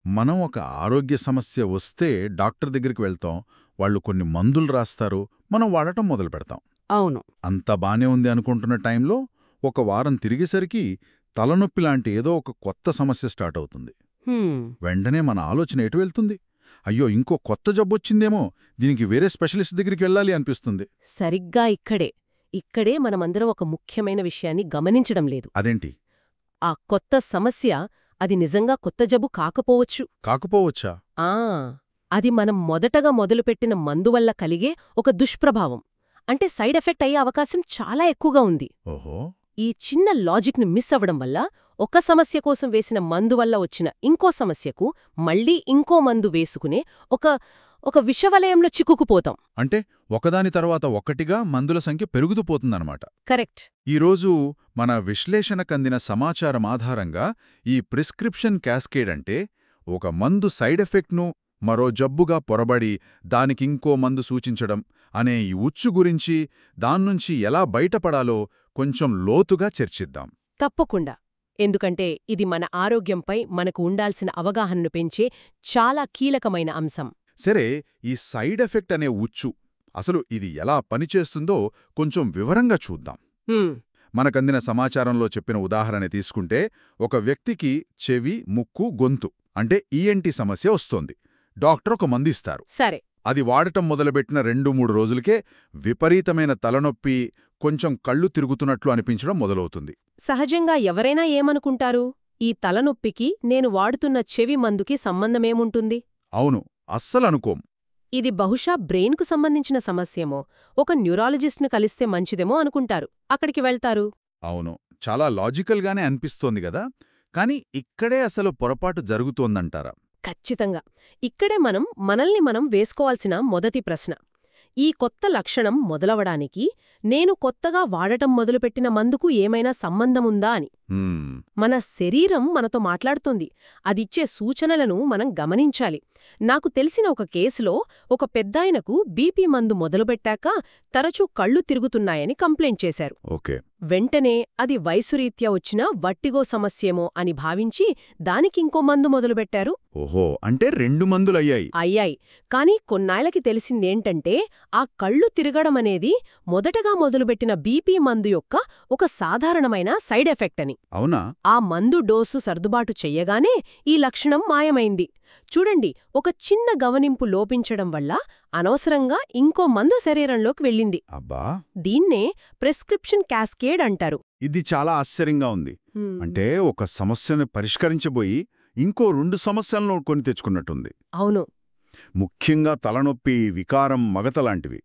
మనం ఒక ఆరోగ్య సమస్య వస్తే డాక్టర్ దగ్గరికి వెళ్తాం, వాళ్ళు కొన్ని మందులు రాస్తారు, మనం వాడటం మొదలు పెడతాం. అవును. అంతా బానే ఉంది అనుకుంటున్న టైంలో ఒక వారం తిరిగేసరికి తలనొప్పి లాంటి ఏదో ఒక కొత్త సమస్య స్టార్ట్ అవుతుంది. హ్మ్. వెంటనే మన ఆలోచన ఎటు వెళ్తుంది? అయ్యో, ఇంకో కొత్త జబ్బొచ్చిందేమో, దీనికి వేరే స్పెషలిస్ట్ దగ్గరికి వెళ్ళాలి అనిపిస్తుంది. సరిగ్గా ఇక్కడే మనమందరం ఒక ముఖ్యమైన విషయాన్ని గమనించడం లేదు. అదేంటి? ఆ కొత్త సమస్య అది నిజంగా కొత్త జబ్బు కాకపోవచ్చు. కాకపోవచ్చా? ఆ అది మనం మొదటగా మొదలుపెట్టిన మందు వల్ల కలిగే ఒక దుష్ప్రభావం. అంటే సైడ్ ఎఫెక్ట్ అయ్యే అవకాశం చాలా ఎక్కువగా ఉంది. ఓహో. ఈ చిన్న లాజిక్ని మిస్ అవ్వడం వల్ల ఒక సమస్య కోసం వేసిన మందు వల్ల వచ్చిన ఇంకో సమస్యకు మళ్ళీ ఇంకో మందు వేసుకునే ఒక ఒక విషవలయంలో చిక్కుకుపోతాం. అంటే ఒకదాని తర్వాత ఒక్కటిగా మందుల సంఖ్య పెరుగుతూ పోతుందన్నమాట. కరెక్ట్. ఈరోజు మన విశ్లేషణకందిన సమాచారం ఆధారంగా ఈ ప్రిస్క్రిప్షన్ క్యాస్కేడ్ అంటే ఒక మందు సైడ్ ఎఫెక్ట్ను మరో జబ్బుగా పొరబడి దానికింకో మందు సూచించడం అనే ఈ ఉచ్చు గురించి, దాన్నుంచి ఎలా బయటపడాలో కొంచెం లోతుగా చర్చిద్దాం. తప్పకుండా. ఎందుకంటే ఇది మన ఆరోగ్యంపై మనకు ఉండాల్సిన అవగాహనను పెంచే చాలా కీలకమైన అంశం. సరే, ఈ సైడ్ ఎఫెక్ట్ అనే ఉచ్చు అసలు ఇది ఎలా పనిచేస్తుందో కొంచెం వివరంగా చూద్దాం. హ్మ్. మనకందిన సమాచారంలో చెప్పిన ఉదాహరణ తీసుకుంటే, ఒక వ్యక్తికి చెవి, ముక్కు, గొంతు అంటే ఈఎన్టీ సమస్య వస్తోంది. డాక్టర్ ఒక మందు ఇస్తారు. సరే. అది వాడటం మొదలుపెట్టిన 2-3 రోజులకే విపరీతమైన తలనొప్పి, కొంచెం కళ్ళు తిరుగుతున్నట్లు అనిపించడం మొదలవుతుంది. సహజంగా ఎవరైనా ఏమనుకుంటారు? ఈ తలనొప్పికి నేను వాడుతున్న చెవి మందుకి సంబంధమేముంటుంది? అవును, అస్సలనుకోం. ఇది బహుశా బ్రెయిన్కు సంబంధించిన సమస్యేమో, ఒక న్యూరాలజిస్ట్ను కలిస్తే మంచిదేమో అనుకుంటారు. అక్కడికి వెళ్తారు. అవును, చాలా లాజికల్గానే అనిపిస్తోంది గదా. కాని ఇక్కడే అసలు పొరపాటు జరుగుతోందంటారా? ఖచ్చితంగా. ఇక్కడే మనల్ని మనం వేసుకోవాల్సిన మొదటి ప్రశ్న. ఈ కొత్త లక్షణం మొదలవడానికి నేను కొత్తగా వాడటం మొదలుపెట్టిన మందుకు ఏమైనా సంబంధముందా అని. మన శరీరం మనతో మాట్లాడుతోంది. అదిచ్చే సూచనలను మనం గమనించాలి. నాకు తెలిసిన ఒక కేసులో ఒక పెద్దాయనకు బీపీ మందు మొదలుపెట్టాక తరచూ కళ్ళు తిరుగుతున్నాయని కంప్లైంట్ చేశారు. ఓకే. వెంటనే అది వయసురీత్యా వచ్చిన వట్టిగో సమస్యేమో అని భావించి దానికింకో మందు మొదలుపెట్టారు. ఓహో, అంటే 2 మందులయ్యాయి. అయ్యాయి. కానీ కొన్నాళ్లకి తెలిసిందేంటంటే ఆ కళ్ళు తిరగడమనేది మొదటగా మొదలుపెట్టిన బీపీ మందు యొక్క ఒక సాధారణమైన సైడ్ ఎఫెక్ట్ అని. అవునా? ఆ మందు డోసు సర్దుబాటు చెయ్యగానే ఈ లక్షణం మాయమైంది. చూడండి, ఒక చిన్న గమనింపు లోపించడం వల్ల అనవసరంగా ఇంకో మందు శరీరంలోకి వెళ్ళింది. అబ్బా. దీన్నే ప్రిస్క్రిప్షన్ క్యాస్కేడ్ అంటారు. ఇది చాలా ఆశ్చర్యంగా ఉంది. అంటే ఒక సమస్యను పరిష్కరించబోయి ఇంకో 2 సమస్యలను కొని తెచ్చుకున్నట్టుంది. అవును. ముఖ్యంగా తలనొప్పి, వికారం, మగతలాంటివి.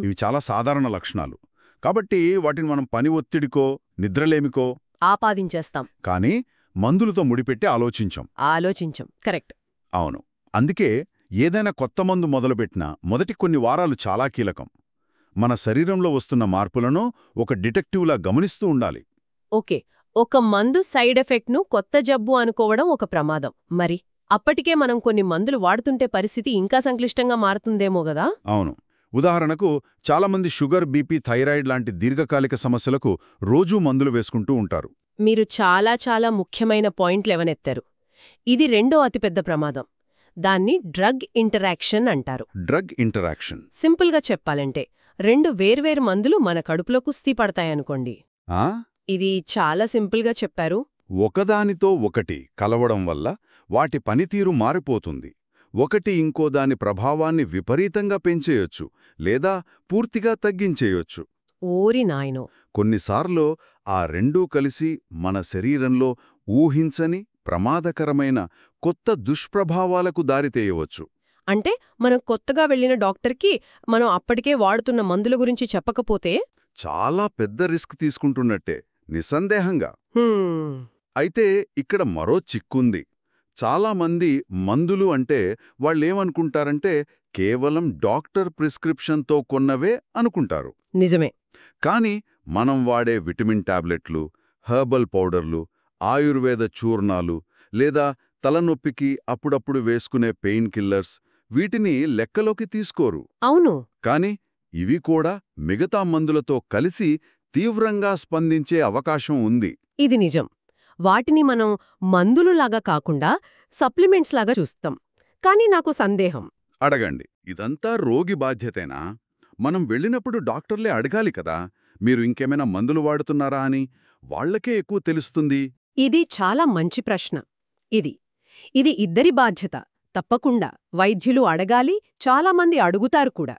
ఇవి చాలా సాధారణ లక్షణాలు. కాబట్టి వాటిని మనం పని ఒత్తిడికో, నిద్రలేమికో ఆపాదించేస్తాం. కానీ మందులతో ముడిపెట్టి ఆలోచించం. కరెక్ట్. అవును. అందుకే ఏదైనా కొత్త మందు మొదలుపెట్టినా మొదటి కొన్ని వారాలు చాలా కీలకం. మన శరీరంలో వస్తున్న మార్పులను ఒక డిటెక్టివ్లా గమనిస్తూ ఉండాలి. ఓకే. ఒక మందు సైడ్ ఎఫెక్ట్ను కొత్త జబ్బు అనుకోవడం ఒక ప్రమాదం. మరి అప్పటికే మనం కొన్ని మందులు వాడుతుంటే పరిస్థితి ఇంకా సంక్లిష్టంగా మారుతుందేమో గదా? అవును. ఉదాహరణకు చాలామంది షుగర్, బీపీ, థైరాయిడ్ లాంటి దీర్ఘకాలిక సమస్యలకు రోజూ మందులు వేసుకుంటూ ఉంటారు. మీరు చాలా ముఖ్యమైన పాయింట్లెవనెత్తారు. ఇది రెండో అతిపెద్ద ప్రమాదం. దాన్ని డ్రగ్ ఇంటరాక్షన్ అంటారు. Drug interaction? సింపుల్గా చెప్పాలంటే 2 వేర్వేరు మందులు మన కడుపులో కుస్తీ పడతాయనుకోండి. ఇది చాలా సింపుల్గా చెప్పారు. ఒకదానితో ఒకటి కలవడం వల్ల వాటి పనితీరు మారిపోతుంది. ఒకటి ఇంకోదాని ప్రభావాన్ని విపరీతంగా పెంచేయొచ్చు లేదా పూర్తిగా తగ్గించేయొచ్చు. ఓరి నాయనో. కొన్నిసార్లు ఆ రెండూ కలిసి మన శరీరంలో ఊహించని ప్రమాదకరమైన కొత్త దుష్ప్రభావాలకు దారితీయవచ్చు. అంటే మనం కొత్తగా వెళ్లిన డాక్టర్కి మనం అప్పటికే వాడుతున్న మందుల గురించి చెప్పకపోతే చాలా పెద్ద రిస్క్ తీసుకుంటున్నట్టే, నిస్సందేహంగా. అయితే ఇక్కడ మరో చిక్కుంది. చాలామంది మందులు అంటే వాళ్ళేమనుకుంటారంటే కేవలం డాక్టర్ ప్రిస్క్రిప్షన్తో కొన్నవే అనుకుంటారు. నిజమే. కానీ మనం వాడే విటమిన్ టాబ్లెట్లు, హెర్బల్ పౌడర్లు, ఆయుర్వేద చూర్ణాలు లేదా తలనొప్పికి అప్పుడప్పుడు వేసుకునే పెయిన్ కిల్లర్స్ వీటిని లెక్కలోకి తీసుకోరు. అవును. కాని ఇవి కూడా మిగతా మందులతో కలిసి తీవ్రంగా స్పందించే అవకాశం ఉంది. ఇది నిజం. వాటిని మనం మందులులాగా కాకుండా సప్లిమెంట్స్ లాగా చూస్తాం. కానీ నాకు సందేహం. అడగండి, ఇదంతా రోగి బాధ్యతేనా? మనం వెళ్ళినప్పుడు డాక్టర్లే అడగాలి కదా, మీరు ఇంకేమైనా మందులు వాడుతున్నారా అని. వాళ్లకే ఎక్కువ తెలుస్తుంది. ఇది చాలా మంచి ప్రశ్న. ఇది ఇద్దరి బాధ్యత. తప్పకుండా వైద్యులు అడగాలి, చాలామంది అడుగుతారు కూడా.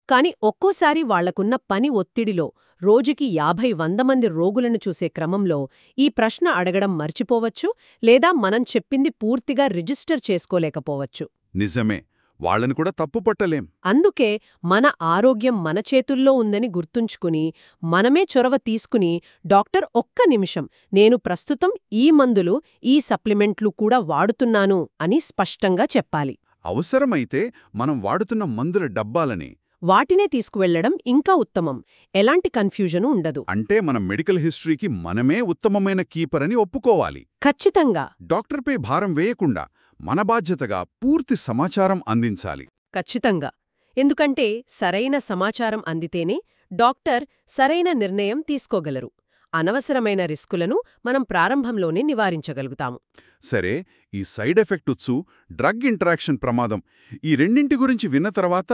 కానీ ఒక్కోసారి వాళ్లకున్న పని ఒత్తిడిలో రోజుకి 50-100 మంది రోగులను చూసే క్రమంలో ఈ ప్రశ్న అడగడం మర్చిపోవచ్చు, లేదా మనం చెప్పింది పూర్తిగా రిజిస్టర్ చేసుకోలేకపోవచ్చు. నిజమే, వాళ్ళని కూడా తప్పుపట్టలేం. అందుకే మన ఆరోగ్యం మన చేతుల్లో ఉందని గుర్తుంచుకుని, మనమే చొరవ తీసుకుని, డాక్టర్ ఒక్క నిమిషం, నేను ప్రస్తుతం ఈ మందులు, ఈ సప్లిమెంట్లు కూడా వాడుతున్నాను అని స్పష్టంగా చెప్పాలి. అవసరమైతే మనం వాడుతున్న మందుల డబ్బాలని, వాటినే తీసుకువెళ్లడం ఇంకా ఉత్తమం. ఎలాంటి కన్ఫ్యూజను ఉండదు. అంటే మన మెడికల్ హిస్టరీకి మనమే ఉత్తమమైన కీపర్ అని ఒప్పుకోవాలి. ఖచ్చితంగా. డాక్టర్పై భారం వేయకుండా మన బాధ్యతగా పూర్తి సమాచారం అందించాలి. ఖచ్చితంగా. ఎందుకంటే సరైన సమాచారం అందితేనే డాక్టర్ సరైన నిర్ణయం తీసుకోగలరు. అనవసరమైన రిస్కులను మనం ప్రారంభంలోనే నివారించగలుగుతాము. సరే, ఈ సైడ్ ఎఫెక్టుచ్చు, డ్రగ్ ఇంటరాక్షన్ ప్రమాదం, ఈ రెండింటి గురించి విన్న తర్వాత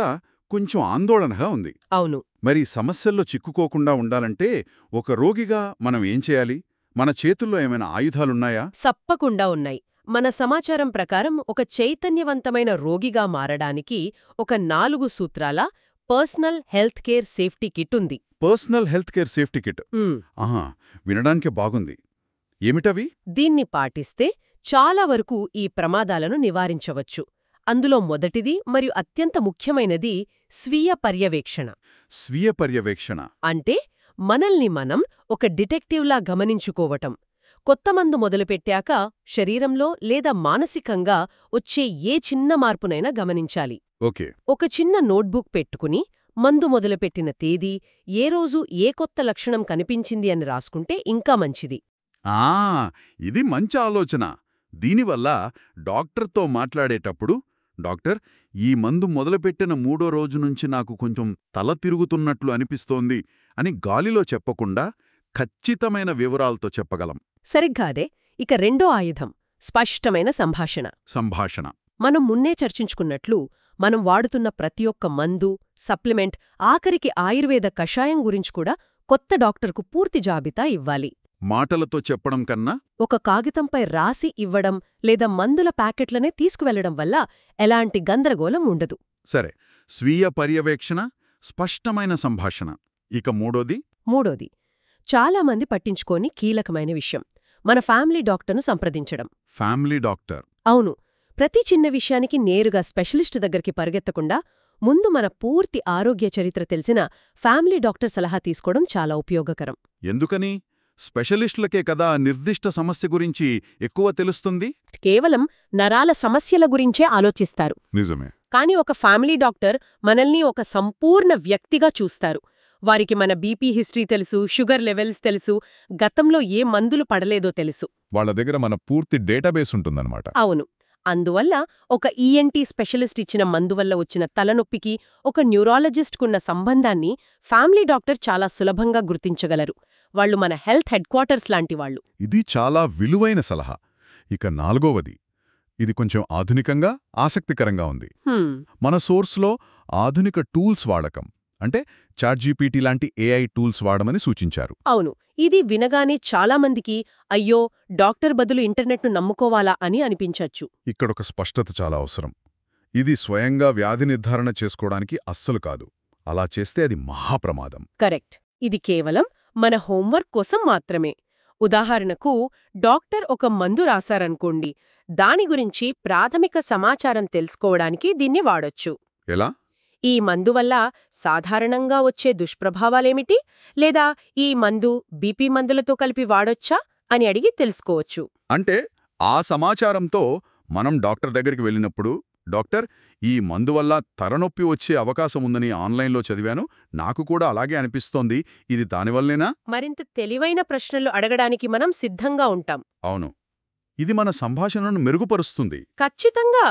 కొంచెం ఆందోళనగా ఉంది. అవును. మరి సమస్యల్లో చిక్కుకోకుండా ఉండాలంటే ఒక రోగిగా మనం ఏం చేయాలి? మన చేతుల్లో ఏమైనా ఆయుధాలున్నాయా? తప్పకుండా ఉన్నాయి. మన సమాచారం ప్రకారం ఒక చైతన్యవంతమైన రోగిగా మారడానికి ఒక 4 సూత్రాల personal health care safety kit ఉంది. Personal health care safety kit. ఆహా, వినడానికే బాగుంది. ఏమిటవి? దీన్ని పాటిస్తే చాలా వరకు ఈ ప్రమాదాలను నివారించవచ్చు. అందులో మొదటిది మరియు అత్యంత ముఖ్యమైనది స్వీయ పర్యవేక్షణ. స్వీయ పర్యవేక్షణ అంటే మనల్ని మనం ఒక డిటెక్టివ్లా గమనించుకోవటం. కొత్త మందు మొదలుపెట్టాక శరీరంలో లేదా మానసికంగా వచ్చే ఏ చిన్న మార్పునైనా గమనించాలి. ఓకే. ఒక చిన్న నోట్బుక్ పెట్టుకుని మందు మొదలుపెట్టిన తేదీ, ఏ రోజు ఏ కొత్త లక్షణం కనిపించింది అని రాసుకుంటే ఇంకా మంచిది. ఇది మంచి ఆలోచన. దీనివల్ల డాక్టర్తో మాట్లాడేటప్పుడు, డాక్టర్, ఈ మందు మొదలుపెట్టిన 3వ రోజు నుంచి నాకు కొంచెం తల తిరుగుతున్నట్లు అనిపిస్తోంది అని గాలిలో చెప్పకుండా ఖచ్చితమైన వివరాలతో చెప్పగలం. సరిగ్గా అదే. ఇక రెండో ఆయుధం స్పష్టమైన సంభాషణ. మనం మున్నే చర్చించుకున్నట్లు మనం వాడుతున్న ప్రతి ఒక్క మందు, సప్లిమెంట్, ఆఖరికి ఆయుర్వేద కషాయం గురించి కూడా కొత్త డాక్టర్కు పూర్తి జాబితా ఇవ్వాలి. మాటలతో చెప్పడం కన్నా ఒక కాగితంపై రాసి ఇవ్వడం లేదా మందుల ప్యాకెట్లనే తీసుకువెళ్లడం వల్ల ఎలాంటి గందరగోళం ఉండదు. సరే, స్వీయ పర్యవేక్షణ, స్పష్టమైన సంభాషణ. ఇక మూడోది చాలామంది పట్టించుకోని కీలకమైన విషయం, మన ఫ్యామిలీ డాక్టర్ను సంప్రదించడం. Family doctor? అవును. ప్రతి చిన్న విషయానికి నేరుగా స్పెషలిస్టు దగ్గరికి పరిగెత్తకుండా ముందు మన పూర్తి ఆరోగ్య చరిత్ర తెలిసిన ఫ్యామిలీ డాక్టర్ సలహా తీసుకోవడం చాలా ఉపయోగకరం. ఎందుకని? స్పెషలిస్టులకే కదా నిర్దిష్ట సమస్య గురించి ఎక్కువ తెలుస్తుంది. కేవలం నరాల సమస్యల గురించే ఆలోచిస్తారు. నిజమే. కాని ఒక ఫ్యామిలీ డాక్టర్ మనల్ని ఒక సంపూర్ణ వ్యక్తిగా చూస్తారు. వారికి మన బీపీ హిస్టరీ తెలుసు, షుగర్ లెవెల్స్ తెలుసు, గతంలో ఏ మందులు పడలేదో తెలుసు. వాళ్ళ దగ్గర మన పూర్తి డేటాబేస్ ఉంటుందన్నమాట. అవును. అందువల్ల ఒక ఈఎన్టీ స్పెషలిస్ట్ ఇచ్చిన మందువల్ల వచ్చిన తలనొప్పికి ఒక న్యూరాలజిస్ట్కున్న సంబంధాన్ని ఫ్యామిలీ డాక్టర్ చాలా సులభంగా గుర్తించగలరు. వాళ్లు మన హెల్త్ హెడ్ క్వార్టర్స్ లాంటివాళ్లు. ఇది చాలా విలువైన సలహా. ఇక 4వది, ఇది కొంచెం ఆధునికంగా, ఆసక్తికరంగా ఉంది. మన సోర్స్లో ఆధునిక టూల్స్ వాడకం, అంటే చాట్‌జీపీటీ లాంటి ఏఐ టూల్స్ వాడమని సూచించారు. అవును. ఇది వినగానే చాలామందికి అయ్యో, డాక్టర్ బదులు ఇంటర్నెట్ను నమ్ముకోవాలా అని అనిపించచ్చు. ఇక్కడొక స్పష్టత చాలా అవసరం. ఇది స్వయంగా వ్యాధి నిర్ధారణ చేసుకోవడానికి అస్సలు కాదు. అలా చేస్తే అది మహాప్రమాదం. కరెక్ట్. ఇది కేవలం మన హోంవర్క్ కోసం మాత్రమే. ఉదాహరణకు, డాక్టర్ ఒక మందు రాశారనుకోండి, దాని గురించి ప్రాథమిక సమాచారం తెలుసుకోవడానికి దీన్ని వాడొచ్చు. ఎలా? ఈ మందు వల్ల సాధారణంగా వచ్చే దుష్ప్రభావాలేమిటి, లేదా ఈ మందు బీపీ మందులతో కలిపి వాడొచ్చా అని అడిగి తెలుసుకోవచ్చు. అంటే ఆ సమాచారంతో మనం డాక్టర్ దగ్గరికి వెళ్ళినప్పుడు, డాక్టర్, ఈ మందు వల్ల తలనొప్పి వచ్చే అవకాశం ఉందని ఆన్లైన్లో చదివాను, నాకు కూడా అలాగే అనిపిస్తోంది, ఇది దానివల్లేనా? మరింత తెలివైన ప్రశ్నలు అడగడానికి మనం సిద్ధంగా ఉంటాం. అవును. ఇది మన సంభాషణను మెరుగుపరుస్తుంది. ఖచ్చితంగా.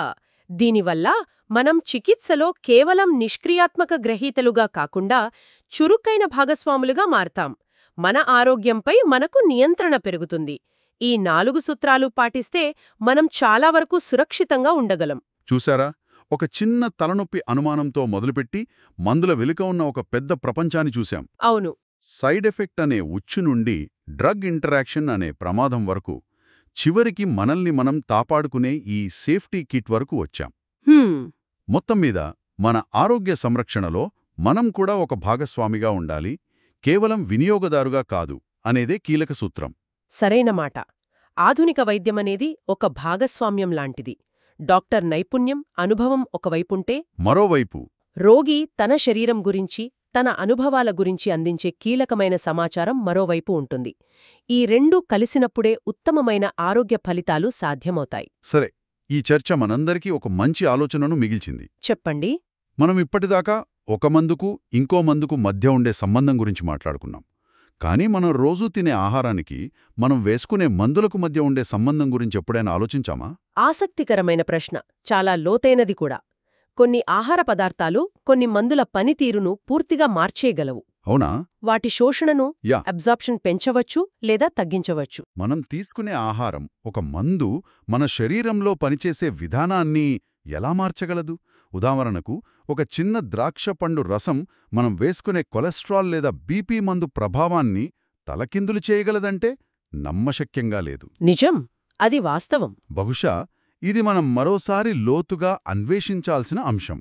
దీనివల్ల మనం చికిత్సలో కేవలం నిష్క్రియాత్మక గ్రహీతలుగా కాకుండా చురుకైన భాగస్వాములుగా మారతాం. మన ఆరోగ్యంపై మనకు నియంత్రణ పెరుగుతుంది. ఈ 4 సూత్రాలు పాటిస్తే మనం చాలా వరకు సురక్షితంగా ఉండగలం. చూశారా? ఒక చిన్న తలనొప్పి అనుమానంతో మొదలుపెట్టి మందుల వెనుక ఉన్న ఒక పెద్ద ప్రపంచాన్ని చూశాం. అవును. సైడ్ ఎఫెక్ట్ అనే ఉచ్చు నుండి డ్రగ్ ఇంటరాక్షన్ అనే ప్రమాదం వరకు, చివరికి మనల్ని మనం తాపాడుకునే ఈ సేఫ్టీ కిట్ వరకు వచ్చాం. హ్మ్. మొత్తం మీద మన ఆరోగ్య సంరక్షణలో మనం కూడా ఒక భాగస్వామిగా ఉండాలి, కేవలం వినియోగదారుగా కాదు అనేదే కీలక సూత్రం. సరైన మాట. ఆధునిక వైద్యమనేది ఒక భాగస్వామ్యం లాంటిది. డాక్టర్ నైపుణ్యం, అనుభవం ఒకవైపుంటే, మరోవైపు రోగి తన శరీరం గురించి, తన అనుభవాల గురించి అందించే కీలకమైన సమాచారం మరోవైపు ఉంటుంది. ఈ రెండూ కలిసినప్పుడే ఉత్తమమైన ఆరోగ్య ఫలితాలు సాధ్యమవుతాయి. సరే, ఈ చర్చ మనందరికీ ఒక మంచి ఆలోచనను మిగిల్చింది. చెప్పండి. మనం ఇప్పటిదాకా ఒక మందుకు ఇంకో మందుకు మధ్య ఉండే సంబంధం గురించి మాట్లాడుకున్నాం. కానీ మనం రోజూ తినే ఆహారానికి, మనం వేసుకునే మందులకు మధ్య ఉండే సంబంధం గురించి ఎప్పుడైనా ఆలోచించామా? ఆసక్తికరమైన ప్రశ్న. చాలా లోతైనది కూడా. కొన్ని ఆహార పదార్థాలు కొన్ని మందుల పనితీరును పూర్తిగా మార్చేయగలవు. అవునా? వాటి శోషణను, యా. అబ్జార్ప్షన్ పెంచవచ్చు లేదా తగ్గించవచ్చు. మనం తీసుకునే ఆహారం, ఒక మందు మన శరీరంలో పనిచేసే విధానాన్ని ఎలా మార్చగలదు? ఉదాహరణకు, ఒక చిన్న ద్రాక్ష పండు రసం మనం వేసుకునే కొలెస్ట్రాల్ లేదా బీపీ మందు ప్రభావాన్ని తలకిందులు చేయగలదంటే నమ్మశక్యంగా లేదు. నిజం. అది వాస్తవం. బహుశా ఇది మనం మరోసారి లోతుగా అన్వేషించాల్సిన అంశం.